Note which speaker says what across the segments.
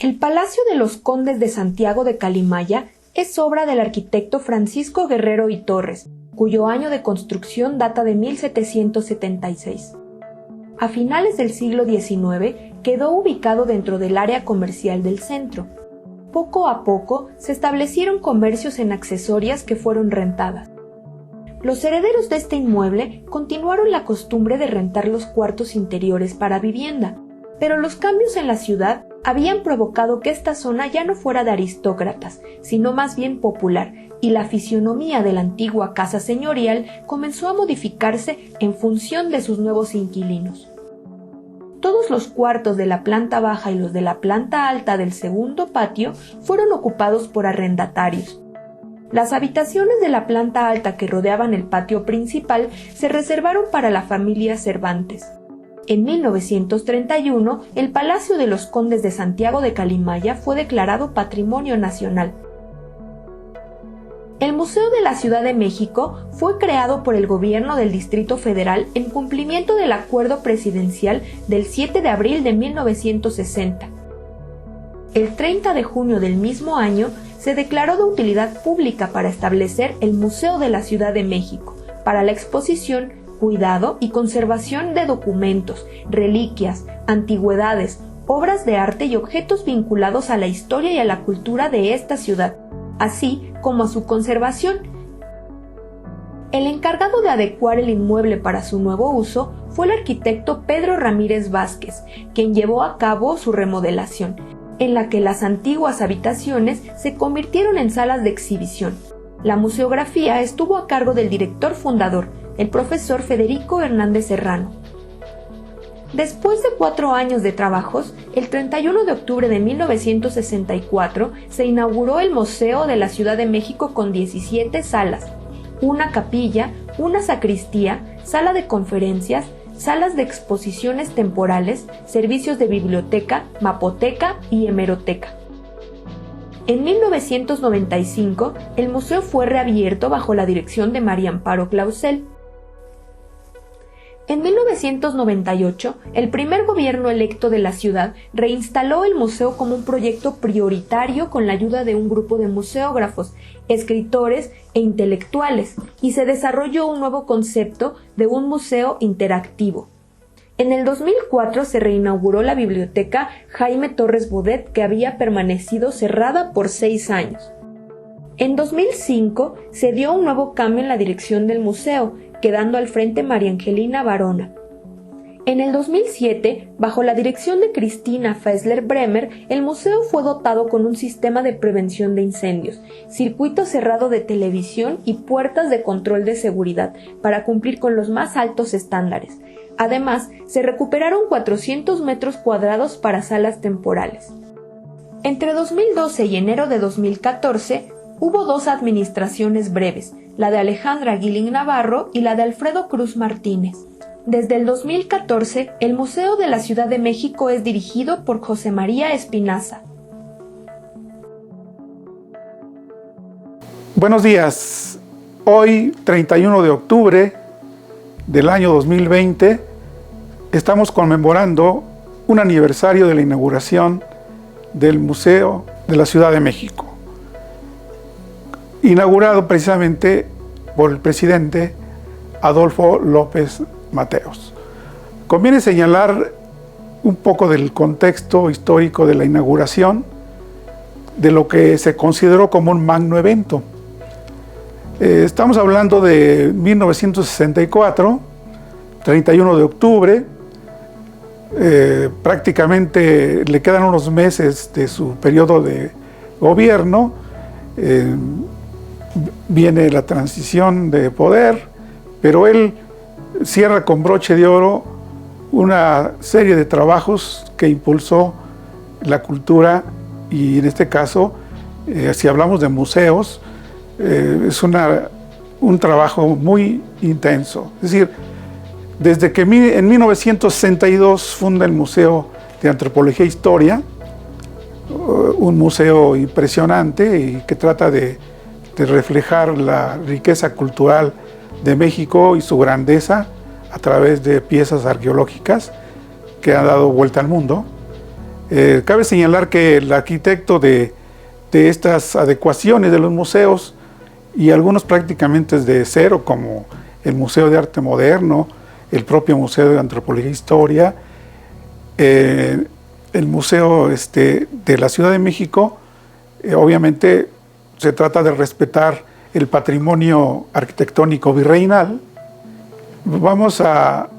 Speaker 1: El Palacio de los Condes de Santiago de Calimaya es obra del arquitecto Francisco Guerrero y Torres, cuyo año de construcción data de 1776. A finales del siglo XIX quedó ubicado dentro del área comercial del centro. Poco a poco se establecieron comercios en accesorias que fueron rentadas. Los herederos de este inmueble continuaron la costumbre de rentar los cuartos interiores para vivienda, pero los cambios en la ciudad habían provocado que esta zona ya no fuera de aristócratas, sino más bien popular, y la fisionomía de la antigua casa señorial comenzó a modificarse en función de sus nuevos inquilinos. Todos los cuartos de la planta baja y los de la planta alta del segundo patio fueron ocupados por arrendatarios. Las habitaciones de la planta alta que rodeaban el patio principal se reservaron para la familia Cervantes. En 1931, el Palacio de los Condes de Santiago de Calimaya fue declarado Patrimonio Nacional. El Museo de la Ciudad de México fue creado por el Gobierno del Distrito Federal en cumplimiento del Acuerdo Presidencial del 7 de abril de 1960. El 30 de junio del mismo año se declaró de utilidad pública para establecer el Museo de la Ciudad de México, para la exposición, cuidado y conservación de documentos, reliquias, antigüedades, obras de arte y objetos vinculados a la historia y a la cultura de esta ciudad, así como a su conservación. El encargado de adecuar el inmueble para su nuevo uso fue el arquitecto Pedro Ramírez Vázquez, quien llevó a cabo su remodelación, en la que las antiguas habitaciones se convirtieron en salas de exhibición. La museografía estuvo a cargo del director fundador, el profesor Federico Hernández Serrano. Después de 4 años de trabajos, el 31 de octubre de 1964 se inauguró el Museo de la Ciudad de México con 17 salas, una capilla, una sacristía, sala de conferencias, salas de exposiciones temporales, servicios de biblioteca, mapoteca y hemeroteca. En 1995, el museo fue reabierto bajo la dirección de María Amparo Clausel. En 1998, el primer gobierno electo de la ciudad reinstaló el museo como un proyecto prioritario con la ayuda de un grupo de museógrafos, escritores e intelectuales, y se desarrolló un nuevo concepto de un museo interactivo. En el 2004 se reinauguró la biblioteca Jaime Torres Bodet, que había permanecido cerrada por 6 años. En 2005 se dio un nuevo cambio en la dirección del museo, quedando al frente María Angelina Barona. En el 2007, bajo la dirección de Cristina Fessler Bremer, el museo fue dotado con un sistema de prevención de incendios, circuito cerrado de televisión y puertas de control de seguridad para cumplir con los más altos estándares. Además, se recuperaron 400 metros cuadrados para salas temporales. Entre 2012 y enero de 2014, hubo 2 administraciones breves, la de Alejandra Guilín Navarro y la de Alfredo Cruz Martínez. Desde el 2014, el Museo de la Ciudad de México es dirigido por José María Espinaza.
Speaker 2: Buenos días. Hoy, 31 de octubre del año 2020, estamos conmemorando un aniversario de la inauguración del Museo de la Ciudad de México, inaugurado precisamente por el presidente Adolfo López Mateos. Conviene señalar un poco del contexto histórico de la inauguración, de lo que se consideró como un magno evento. Estamos hablando de 1964, 31 de octubre, prácticamente le quedan unos meses de su periodo de gobierno, viene la transición de poder, pero él cierra con broche de oro una serie de trabajos que impulsó la cultura y en este caso, si hablamos de museos, es un trabajo muy intenso. Es decir, desde que en 1962 funda el Museo de Antropología e Historia, un museo impresionante y que trata de reflejar la riqueza cultural de México y su grandeza a través de piezas arqueológicas que han dado vuelta al mundo. Cabe señalar que el arquitecto de estas adecuaciones de los museos, y algunos prácticamente de cero, como el Museo de Arte Moderno, el propio Museo de Antropología e Historia, el Museo de la Ciudad de México, obviamente se trata de respetar el patrimonio arquitectónico virreinal. Vamos a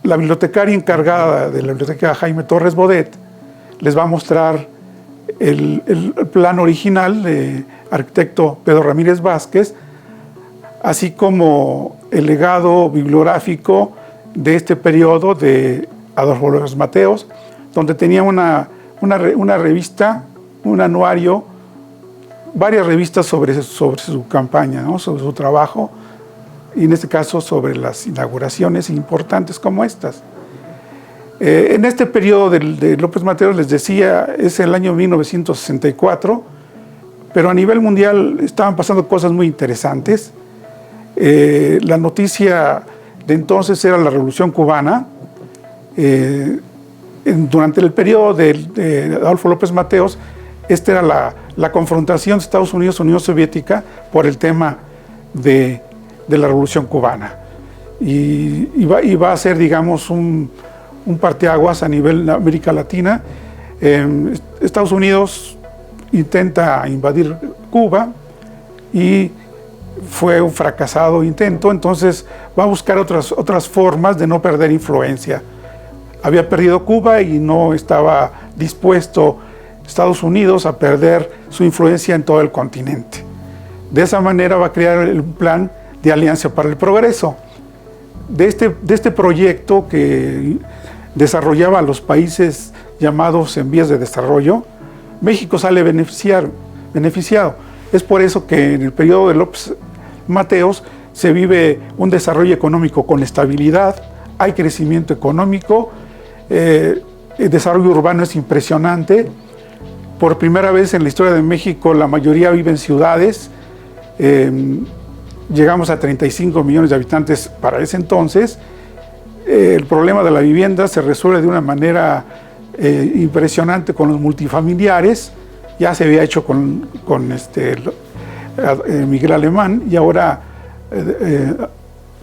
Speaker 2: la bibliotecaria encargada de la biblioteca, Jaime Torres Bodet, les va a mostrar el plan original de arquitecto Pedro Ramírez Vázquez, así como el legado bibliográfico de este periodo de Adolfo López Mateos, donde tenía una revista, un anuario, varias revistas sobre su campaña, ¿no? Sobre su trabajo, y en este caso sobre las inauguraciones importantes como estas. En este periodo de López Mateos, les decía, es el año 1964, pero a nivel mundial estaban pasando cosas muy interesantes. La noticia de entonces era la Revolución Cubana. Durante el periodo de Adolfo López Mateos, esta era la confrontación de Estados Unidos, Unión Soviética, por el tema de la Revolución Cubana. Y va a ser, digamos, un parteaguas a nivel de América Latina. Estados Unidos intenta invadir Cuba y fue un fracasado intento, entonces va a buscar otras formas de no perder influencia. Había perdido Cuba y no estaba dispuesto Estados Unidos a perder su influencia en todo el continente. De esa manera va a crear el plan de Alianza para el Progreso. De este proyecto que desarrollaba a los países llamados en vías de desarrollo, México sale beneficiado. Es por eso que en el periodo de López Mateos se vive un desarrollo económico con estabilidad, hay crecimiento económico, el desarrollo urbano es impresionante. Por primera vez en la historia de México, la mayoría vive en ciudades. Llegamos a 35 millones de habitantes para ese entonces. El problema de la vivienda se resuelve de una manera impresionante con los multifamiliares. Ya se había hecho con Miguel Alemán, y ahora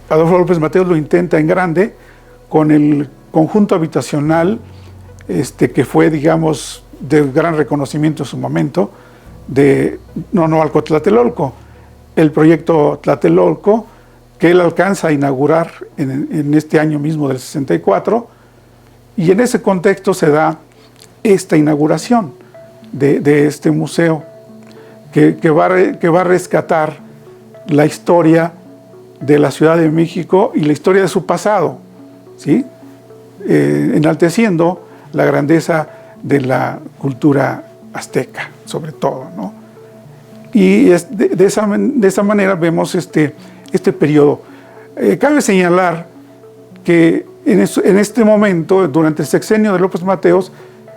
Speaker 2: Adolfo López Mateos lo intenta en grande con el conjunto habitacional que fue, digamos, de gran reconocimiento en su momento, de Nonoalco Tlatelolco, el proyecto Tlatelolco, que él alcanza a inaugurar en este año mismo del 64, y en ese contexto se da esta inauguración de este museo, que va a rescatar la historia de la Ciudad de México y la historia de su pasado, ¿sí? Enalteciendo la grandeza de la cultura azteca, sobre todo, ¿no? Y de esa manera vemos este periodo. Cabe señalar que en este momento, durante el sexenio de López Mateos,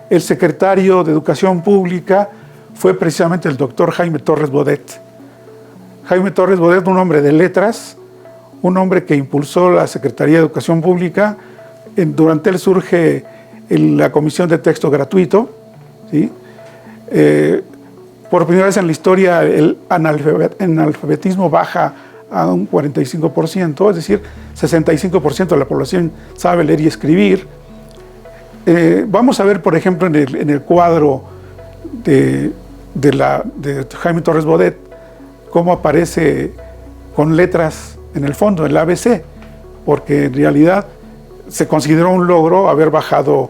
Speaker 2: el secretario de Educación Pública fue precisamente el doctor Jaime Torres Bodet. Jaime Torres Bodet, un hombre de letras, un hombre que impulsó la Secretaría de Educación Pública. Durante él surge la Comisión de Texto Gratuito, ¿sí? Por primera vez en la historia el analfabetismo baja a un 45%, es decir, 65% de la población sabe leer y escribir. Vamos a ver, por ejemplo, en el cuadro de Jaime Torres Bodet, cómo aparece con letras en el fondo, el ABC, porque en realidad se consideró un logro haber bajado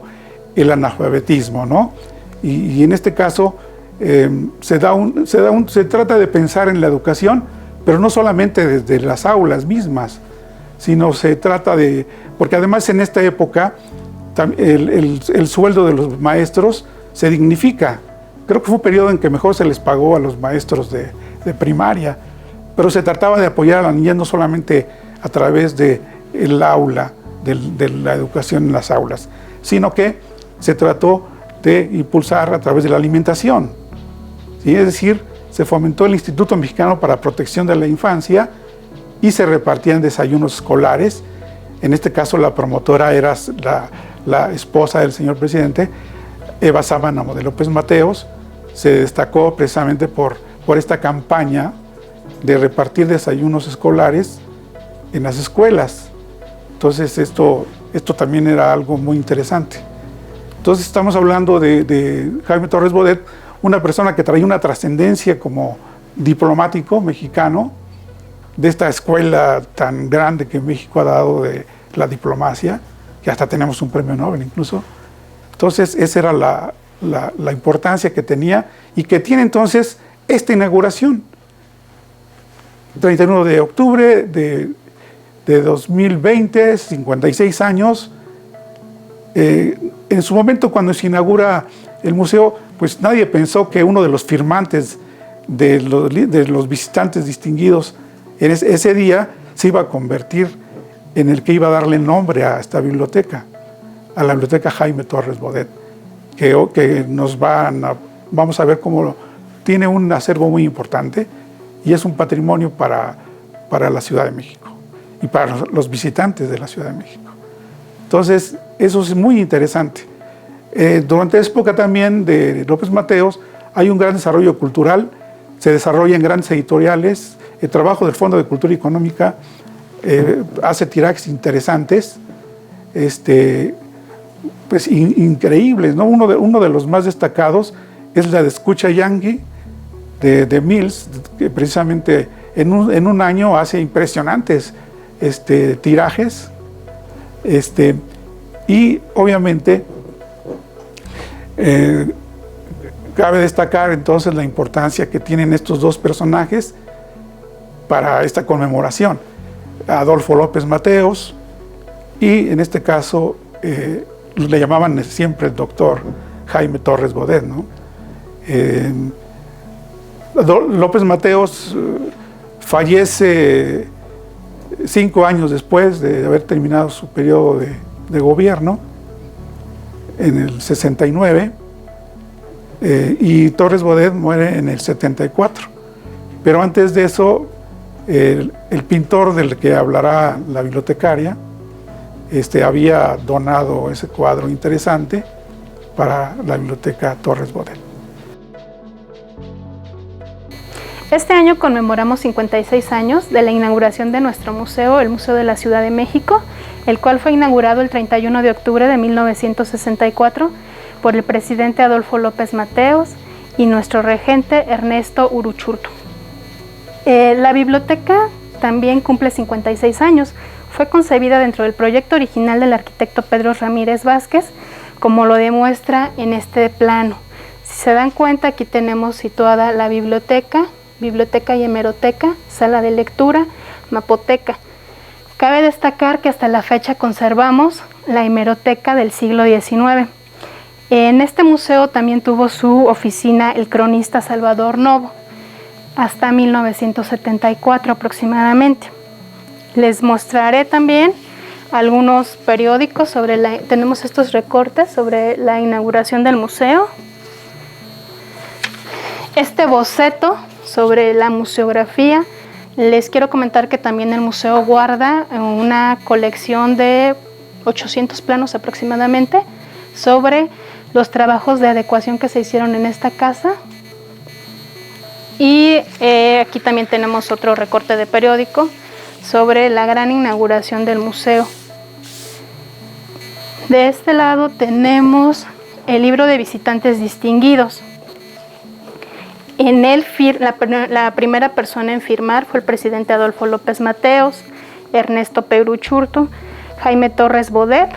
Speaker 2: el analfabetismo, ¿no? Y en este caso se trata de pensar en la educación, pero no solamente desde las aulas mismas, sino se trata porque además en esta época el sueldo de los maestros se dignifica. Creo que fue un periodo en que mejor se les pagó a los maestros de primaria, pero se trataba de apoyar a la niña no solamente a través del aula, de la educación en las aulas, sino que se trató de impulsar a través de la alimentación, ¿sí? Es decir, se fomentó el Instituto Mexicano para Protección de la Infancia y se repartían desayunos escolares. En este caso la promotora era la esposa del señor presidente, Eva Sámano de López Mateos se destacó precisamente por esta campaña de repartir desayunos escolares en las escuelas. Entonces esto también era algo muy interesante. Entonces estamos hablando de Jaime Torres Bodet, una persona que traía una trascendencia como diplomático mexicano, de esta escuela tan grande que México ha dado de la diplomacia, que hasta tenemos un premio Nobel incluso. Entonces esa era la importancia que tenía y que tiene entonces esta inauguración. 31 de octubre de 2020, 56 años. En su momento, cuando se inaugura el museo, pues nadie pensó que uno de los firmantes de los visitantes distinguidos en ese día se iba a convertir en el que iba a darle nombre a esta biblioteca, a la biblioteca Jaime Torres Bodet, que vamos a ver cómo tiene un acervo muy importante y es un patrimonio para la Ciudad de México y para los visitantes de la Ciudad de México. Entonces, eso es muy interesante. Durante esa época también de López Mateos hay un gran desarrollo cultural, se desarrollan grandes editoriales, el trabajo del Fondo de Cultura Económica hace tirajes interesantes, pues increíbles, ¿no? Uno de los más destacados es la de Escucha Yankee de Mills, que precisamente en un año hace impresionantes tirajes, y obviamente cabe destacar entonces la importancia que tienen estos dos personajes para esta conmemoración. Adolfo López Mateos y en este caso le llamaban siempre el doctor Jaime Torres Bodet, ¿no? López Mateos fallece 5 años después de haber terminado su periodo de gobierno, en el 69, y Torres Bodet muere en el 74. Pero antes de eso, el pintor del que hablará la bibliotecaria había donado ese cuadro interesante para la biblioteca Torres Bodet.
Speaker 3: Este año conmemoramos 56 años de la inauguración de nuestro museo, el Museo de la Ciudad de México, el cual fue inaugurado el 31 de octubre de 1964 por el presidente Adolfo López Mateos y nuestro regente Ernesto Uruchurtu. La biblioteca también cumple 56 años. Fue concebida dentro del proyecto original del arquitecto Pedro Ramírez Vázquez, como lo demuestra en este plano. Si se dan cuenta, aquí tenemos situada la biblioteca y hemeroteca, sala de lectura, mapoteca. Cabe destacar que hasta la fecha conservamos la hemeroteca del siglo XIX. En este museo también tuvo su oficina el cronista Salvador Novo, hasta 1974 aproximadamente. Les mostraré también algunos periódicos tenemos estos recortes sobre la inauguración del museo. Este boceto sobre la museografía. Les quiero comentar que también el museo guarda una colección de 800 planos aproximadamente sobre los trabajos de adecuación que se hicieron en esta casa. Y aquí también tenemos otro recorte de periódico sobre la gran inauguración del museo. De este lado tenemos el libro de visitantes distinguidos. En él, la primera persona en firmar fue el presidente Adolfo López Mateos, Ernesto Uruchurtu, Jaime Torres Bodet,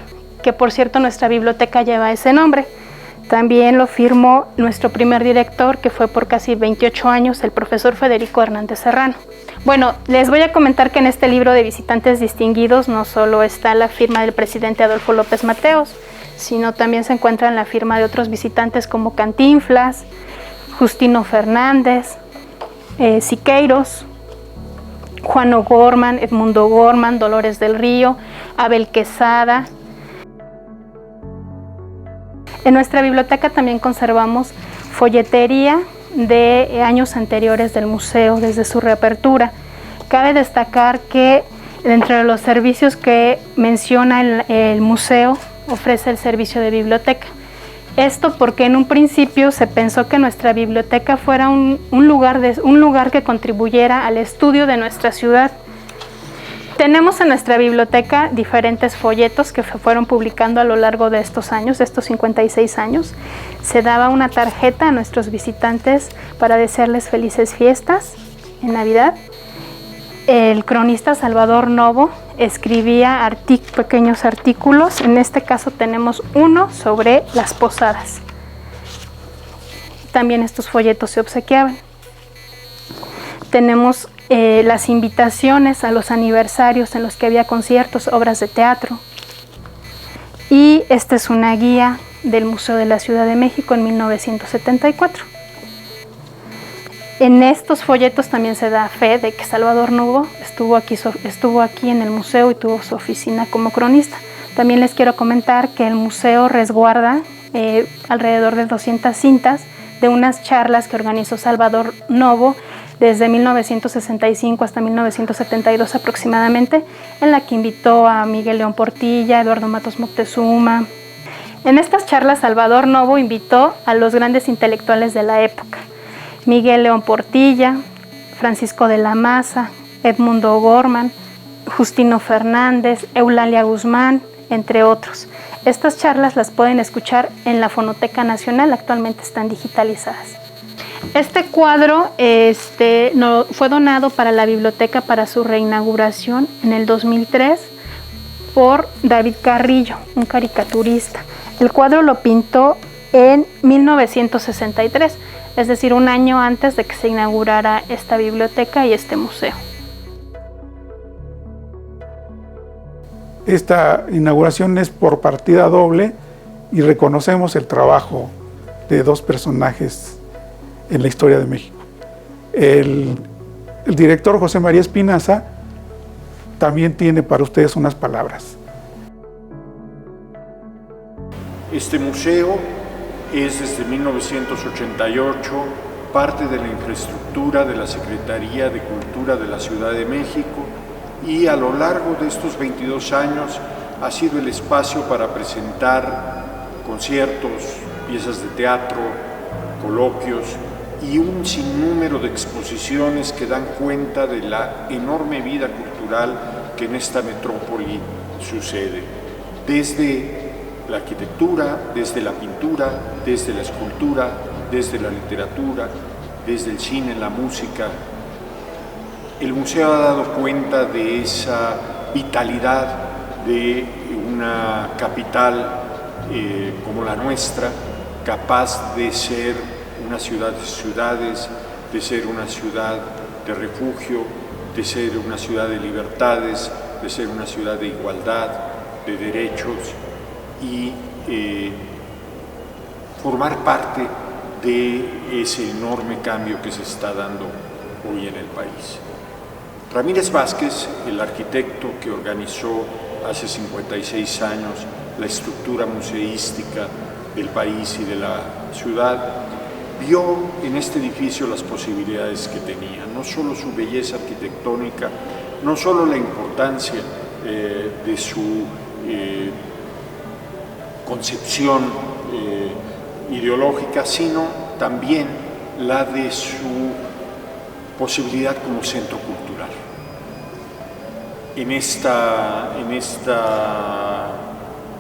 Speaker 3: que por cierto nuestra biblioteca lleva ese nombre. También lo firmó nuestro primer director, que fue por casi 28 años, el profesor Federico Hernández Serrano. Bueno, les voy a comentar que en este libro de visitantes distinguidos no solo está la firma del presidente Adolfo López Mateos, sino también se encuentra la firma de otros visitantes como Cantinflas, Justino Fernández, Siqueiros, Juan O'Gorman, Edmundo Gorman, Dolores del Río, Abel Quesada. En nuestra biblioteca también conservamos folletería de años anteriores del museo, desde su reapertura. Cabe destacar que entre los servicios que menciona el museo, ofrece el servicio de biblioteca. Esto porque en un principio se pensó que nuestra biblioteca fuera un lugar que contribuyera al estudio de nuestra ciudad. Tenemos en nuestra biblioteca diferentes folletos que se fueron publicando a lo largo de estos años, de estos 56 años. Se daba una tarjeta a nuestros visitantes para desearles felices fiestas en Navidad. El cronista Salvador Novo escribía pequeños artículos. En este caso tenemos uno sobre las posadas. También estos folletos se obsequiaban. Tenemos las invitaciones a los aniversarios en los que había conciertos, obras de teatro. Y esta es una guía del Museo de la Ciudad de México en 1974. En estos folletos también se da fe de que Salvador Novo estuvo aquí en el museo y tuvo su oficina como cronista. También les quiero comentar que el museo resguarda alrededor de 200 cintas de unas charlas que organizó Salvador Novo desde 1965 hasta 1972 aproximadamente, en la que invitó a Miguel León Portilla, Eduardo Matos Moctezuma. En estas charlas Salvador Novo invitó a los grandes intelectuales de la época: Miguel León Portilla, Francisco de la Maza, Edmundo Gorman, Justino Fernández, Eulalia Guzmán, entre otros. Estas charlas las pueden escuchar en la Fonoteca Nacional, actualmente están digitalizadas. Este cuadro fue donado para la biblioteca para su reinauguración en el 2003 por David Carrillo, un caricaturista. El cuadro lo pintó en 1963, es decir, un año antes de que se inaugurara esta biblioteca y este museo.
Speaker 2: Esta inauguración es por partida doble y reconocemos el trabajo de dos personajes en la historia de México. El director José María Espinaza también tiene para ustedes unas palabras.
Speaker 4: Este museo es desde 1988 parte de la infraestructura de la Secretaría de Cultura de la Ciudad de México y a lo largo de estos 22 años ha sido el espacio para presentar conciertos, piezas de teatro, coloquios y un sinnúmero de exposiciones que dan cuenta de la enorme vida cultural que en esta metrópoli sucede. Desde la arquitectura, desde la pintura, desde la escultura, desde la literatura, desde el cine, la música. El museo ha dado cuenta de esa vitalidad de una capital como la nuestra, capaz de ser una ciudad de ciudades, de ser una ciudad de refugio, de ser una ciudad de libertades, de ser una ciudad de igualdad, de derechos y formar parte de ese enorme cambio que se está dando hoy en el país. Ramírez Vázquez, el arquitecto que organizó hace 56 años la estructura museística del país y de la ciudad, vio en este edificio las posibilidades que tenía, no solo su belleza arquitectónica, no solo la importancia de su concepción ideológica, sino también la de su posibilidad como centro cultural. En esta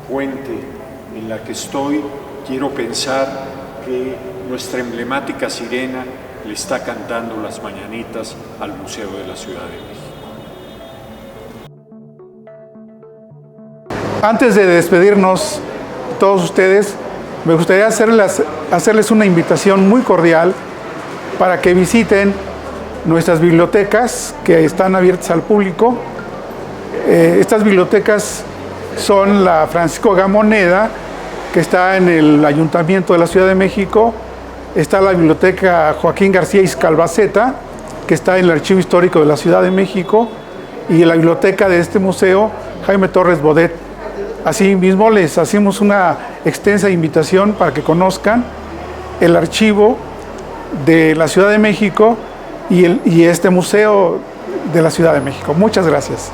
Speaker 4: fuente en la que estoy, quiero pensar que nuestra emblemática sirena le está cantando las mañanitas al Museo de la Ciudad de México.
Speaker 2: Antes de despedirnos, todos ustedes, me gustaría hacerles una invitación muy cordial para que visiten nuestras bibliotecas que están abiertas al público. Estas bibliotecas son la Francisco Gamoneda, que está en el Ayuntamiento de la Ciudad de México. Está la Biblioteca Joaquín García Iscalbaceta, que está en el Archivo Histórico de la Ciudad de México, y la biblioteca de este museo, Jaime Torres Bodet. Asimismo, les hacemos una extensa invitación para que conozcan el archivo de la Ciudad de México y este museo de la Ciudad de México. Muchas gracias.